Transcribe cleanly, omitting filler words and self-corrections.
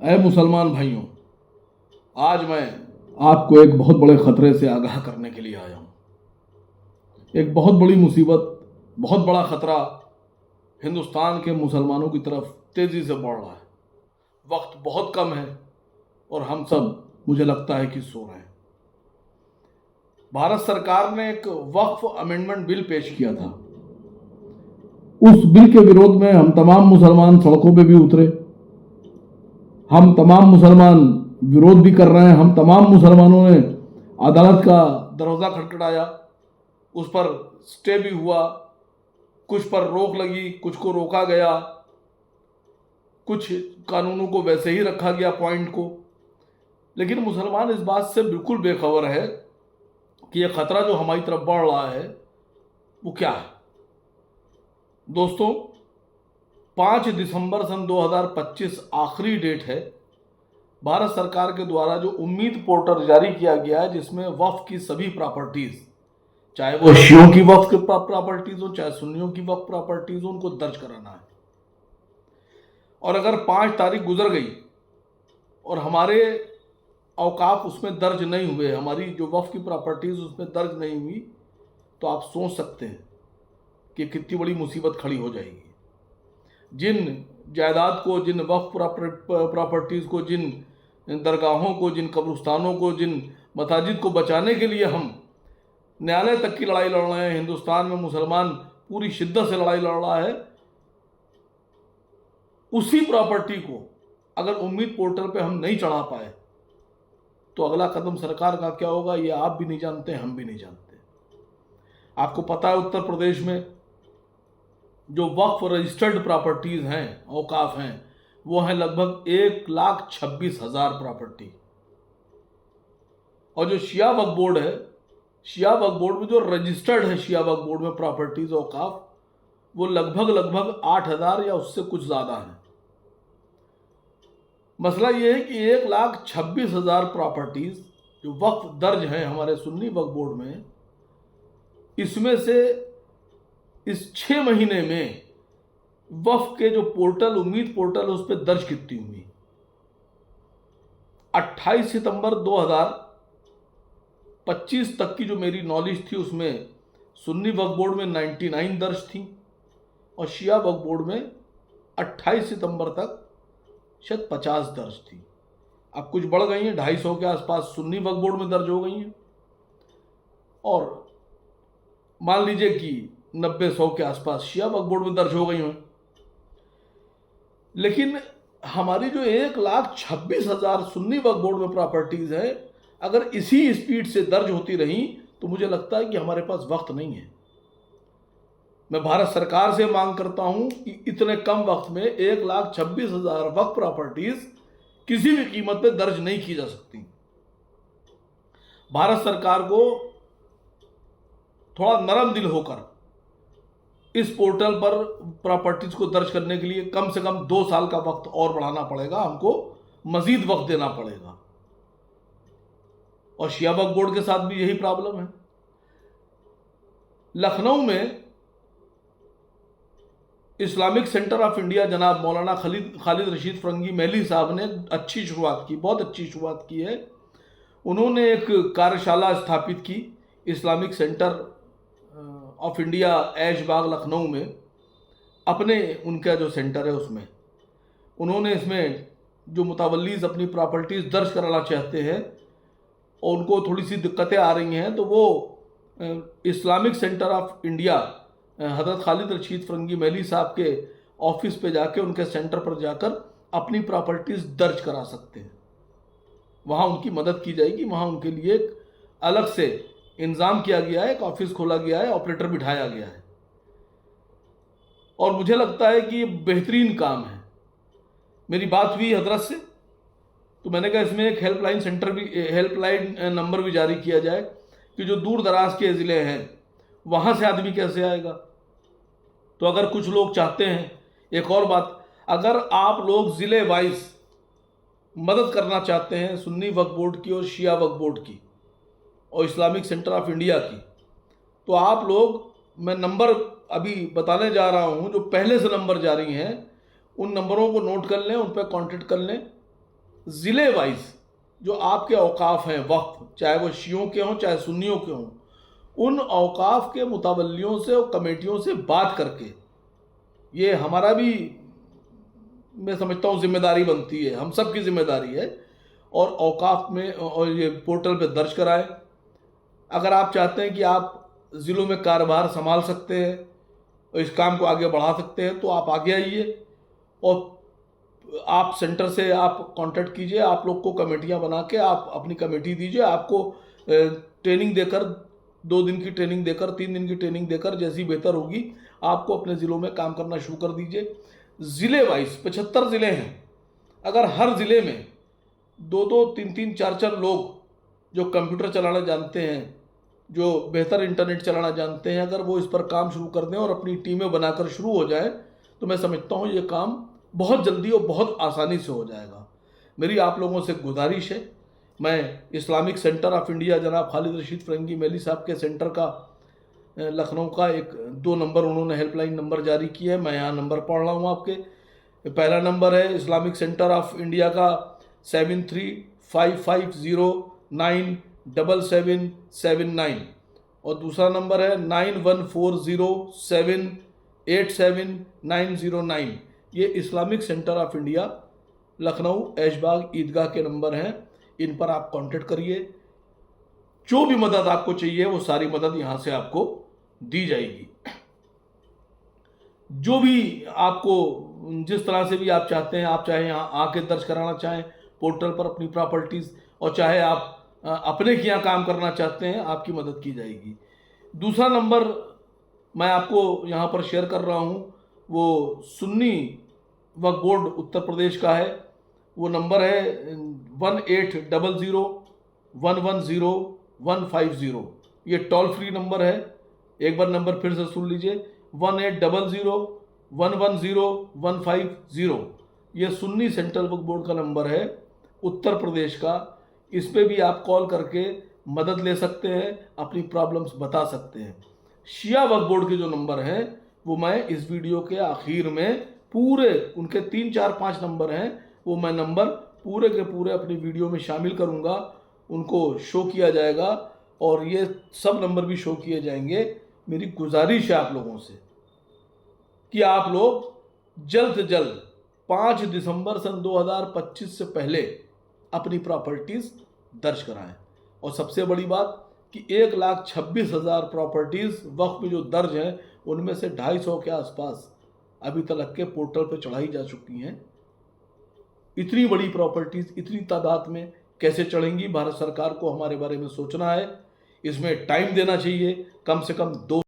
ऐ मुसलमान भाइयों, आज मैं आपको एक बहुत बड़े खतरे से आगाह करने के लिए आया हूँ। एक बहुत बड़ी मुसीबत, बहुत बड़ा खतरा हिंदुस्तान के मुसलमानों की तरफ तेजी से बढ़ रहा है। वक्त बहुत कम है और हम सब, मुझे लगता है कि सो रहे हैं। भारत सरकार ने एक वक्फ अमेंडमेंट बिल पेश किया था। उस बिल के विरोध में हम तमाम मुसलमान सड़कों पे भी उतरे। हम तमाम मुसलमान विरोध भी कर रहे हैं। हम तमाम मुसलमानों ने अदालत का दरवाज़ा खटखटाया, उस पर स्टे भी हुआ, कुछ पर रोक लगी, कुछ को रोका गया, कुछ कानूनों को वैसे ही रखा गया पॉइंट को। लेकिन मुसलमान इस बात से बिल्कुल बेखबर है कि यह खतरा जो हमारी तरफ बढ़ रहा है वो क्या है। दोस्तों, 5 दिसंबर सन 2025 आखिरी डेट है। भारत सरकार के द्वारा जो उम्मीद पोर्टल जारी किया गया है, जिसमें वक्फ की सभी प्रॉपर्टीज, चाहे वो शियों की वक्फ की प्रॉपर्टीज हो, चाहे सुन्नियों की वक्फ प्रॉपर्टीज हो, उनको दर्ज कराना है। और अगर 5 तारीख गुजर गई और हमारे औकाफ उसमें दर्ज नहीं हुए, हमारी जो वक्फ की प्रॉपर्टीज उसमें दर्ज नहीं हुई, तो आप सोच सकते हैं कि कितनी बड़ी मुसीबत खड़ी हो जाएगी। जिन जायदाद को, जिन वक्फ प्रॉपर्टीज को, जिन दरगाहों को, जिन कब्रिस्तानों को, जिन मसाजिद को बचाने के लिए हम न्यायालय तक की लड़ाई लड़ रहे हैं, हिंदुस्तान में मुसलमान पूरी शिद्दत से लड़ाई लड़ रहा है, उसी प्रॉपर्टी को अगर उम्मीद पोर्टल पे हम नहीं चढ़ा पाए तो अगला कदम सरकार का क्या होगा, ये आप भी नहीं जानते, हम भी नहीं जानते। आपको पता है, उत्तर प्रदेश में जो वक्फ रजिस्टर्ड प्रॉपर्टीज हैं, औकाफ हैं, वो हैं लगभग 1,26,000 प्रॉपर्टी। और जो शिया वक्फ बोर्ड है, शिया वक्फ बोर्ड में जो रजिस्टर्ड है, शिया वक्फ बोर्ड में प्रॉपर्टीज औकाफ, वो लगभग 8,000 या उससे कुछ ज़्यादा है। मसला ये है कि 1,26,000 प्रॉपर्टीज जो वक्फ दर्ज हैं हमारे सुन्नी वक्फ बोर्ड में, इसमें से इस 6 महीने में वक्फ के जो पोर्टल, उम्मीद पोर्टल, उस पर दर्ज कितनी हुई। 28 सितंबर 2025 तक की जो मेरी नॉलेज थी, उसमें सुन्नी वक्फ बोर्ड में 99 दर्ज थी और शिया वक्फ बोर्ड में 28 सितंबर तक शायद 50 दर्ज थी। अब कुछ बढ़ गई हैं, 250 के आसपास सुन्नी वक्फ बोर्ड में दर्ज हो गई हैं और मान लीजिए कि 90-100 के आसपास शिया वक्फ बोर्ड में दर्ज हो गई हैं। लेकिन हमारी जो 1,26,000 सुन्नी वक्फ बोर्ड में प्रॉपर्टीज है, अगर इसी स्पीड से दर्ज होती रही तो मुझे लगता है कि हमारे पास वक्त नहीं है। मैं भारत सरकार से मांग करता हूं कि इतने कम वक्त में 1,26,000 वक्फ प्रॉपर्टीज किसी भी कीमत पे दर्ज नहीं की जा सकती। भारत सरकार को थोड़ा नरम दिल होकर इस पोर्टल पर प्रॉपर्टीज को दर्ज करने के लिए कम से कम 2 साल का वक्त और बढ़ाना पड़ेगा, हमको मजीद वक्त देना पड़ेगा। और शिया वक्फ बोर्ड के साथ भी यही प्रॉब्लम है। लखनऊ में इस्लामिक सेंटर ऑफ इंडिया जनाब मौलाना खालिद रशीद फरंगी महली साहब ने अच्छी शुरुआत की, बहुत अच्छी शुरुआत की है। उन्होंने एक कार्यशाला स्थापित की, Islamic centre of India Aishbagh Lucknow में, अपने उनका जो सेंटर है उसमें उन्होंने इसमें जो मुतवल्लीज अपनी प्रॉपर्टीज दर्ज कराना चाहते हैं और उनको थोड़ी सी दिक्कतें आ रही हैं, तो वो इस्लामिक सेंटर ऑफ इंडिया हज़रत खालिद रशीद फरंगी महली साहब के ऑफिस पे जाके, उनके सेंटर पर जाकर अपनी प्रॉपर्टीज दर्ज करा सकते हैं। वहाँ उनकी मदद की जाएगी, वहाँ उनके लिए एक अलग से इंतजाम किया गया है, एक ऑफिस खोला गया है, ऑपरेटर बिठाया गया है। और मुझे लगता है कि ये बेहतरीन काम है। मेरी बात हुई हजरत से, तो मैंने कहा इसमें एक हेल्पलाइन सेंटर भी, हेल्पलाइन नंबर भी जारी किया जाए कि जो दूर दराज के ज़िले हैं वहाँ से आदमी कैसे आएगा। तो अगर कुछ लोग चाहते हैं, एक और बात, अगर आप लोग ज़िले वाइज मदद करना चाहते हैं सुन्नी वक्फ बोर्ड की और शिया वक्फ बोर्ड की और इस्लामिक सेंटर ऑफ इंडिया की, तो आप लोग, मैं नंबर अभी बताने जा रहा हूँ, जो पहले से नंबर जारी हैं उन नंबरों को नोट कर लें, उन पर कॉन्टेक्ट कर लें ज़िले वाइज जो आपके औकाफ हैं वक्फ, चाहे वो शियों के हों चाहे सुन्नियों के हों, उन औकाफ के मुतवल्लियों से और कमेटियों से बात करके, ये हमारा भी मैं समझता हूँ जिम्मेदारी बनती है, हम सब की जिम्मेदारी है, और औकाफ में और ये पोर्टल पे दर्ज कराएं। अगर आप चाहते हैं कि आप ज़िलों में कारोबार संभाल सकते हैं और इस काम को आगे बढ़ा सकते हैं, तो आप आगे आइए और आप सेंटर से आप कांटेक्ट कीजिए, आप लोग को कमेटियां बना के आप अपनी कमेटी दीजिए, आपको ट्रेनिंग देकर, 2 दिन की ट्रेनिंग देकर, 3 दिन की ट्रेनिंग देकर, जैसी बेहतर होगी आपको अपने ज़िलों में काम करना शुरू कर दीजिए। ज़िले वाइज 75 ज़िले हैं, अगर हर ज़िले में 2-2, 3-3, 4-4 लोग जो कंप्यूटर चलाना जानते हैं, जो बेहतर इंटरनेट चलाना जानते हैं, अगर वो इस पर काम शुरू कर दें और अपनी टीमें बनाकर शुरू हो जाए, तो मैं समझता हूँ ये काम बहुत जल्दी और बहुत आसानी से हो जाएगा। मेरी आप लोगों से गुजारिश है, मैं इस्लामिक सेंटर ऑफ इंडिया जनाब खालिद रशीद फ़िरंगी मेली साहब के सेंटर का लखनऊ का 2 नंबर उन्होंने हेल्पलाइन नंबर जारी किया है, मैं यहाँ नंबर पढ़ रहा हूँ आपके। पहला नंबर है इस्लामिक सेंटर ऑफ इंडिया का 7355097779, और दूसरा नंबर है 9140787909। ये Islamic centre of India Lucknow Aishbagh Idgah के नंबर हैं, इन पर आप कांटेक्ट करिए। जो भी मदद आपको चाहिए वो सारी मदद यहाँ से आपको दी जाएगी। जो भी आपको जिस तरह से भी आप चाहते हैं, आप चाहे यहाँ आके दर्ज कराना चाहें पोर्टल पर अपनी प्रॉपर्टीज़, और चाहे आप अपने के यहाँ काम करना चाहते हैं, आपकी मदद की जाएगी। दूसरा नंबर मैं आपको यहाँ पर शेयर कर रहा हूँ, वो सुन्नी वक्फ बोर्ड उत्तर प्रदेश का है। वो नंबर है 1800110150। ये टोल फ्री नंबर है, एक बार नंबर फिर से सुन लीजिए, 1800110150। ये सुन्नी सेंट्रल वक्फ बोर्ड का नंबर है उत्तर प्रदेश का। इस पे भी आप कॉल करके मदद ले सकते हैं, अपनी प्रॉब्लम्स बता सकते हैं। शिया वक्फ बोर्ड के जो नंबर हैं वो मैं इस वीडियो के आखिर में पूरे उनके 3, 4, 5 नंबर हैं, वो मैं नंबर पूरे के पूरे अपनी वीडियो में शामिल करूंगा, उनको शो किया जाएगा और ये सब नंबर भी शो किए जाएंगे। मेरी गुजारिश है आप लोगों से कि आप लोग जल्द से जल्द 5 दिसंबर सन 2025 से पहले अपनी प्रॉपर्टीज़ दर्ज कराएं। और सबसे बड़ी बात कि 1,26,000 प्रॉपर्टीज़ वक्फ में जो दर्ज हैं, उनमें से 250 के आसपास अभी तक के पोर्टल पर चढ़ाई जा चुकी हैं। इतनी बड़ी प्रॉपर्टीज़ इतनी तादाद में कैसे चढ़ेंगी? भारत सरकार को हमारे बारे में सोचना है, इसमें टाइम देना चाहिए, कम से कम 2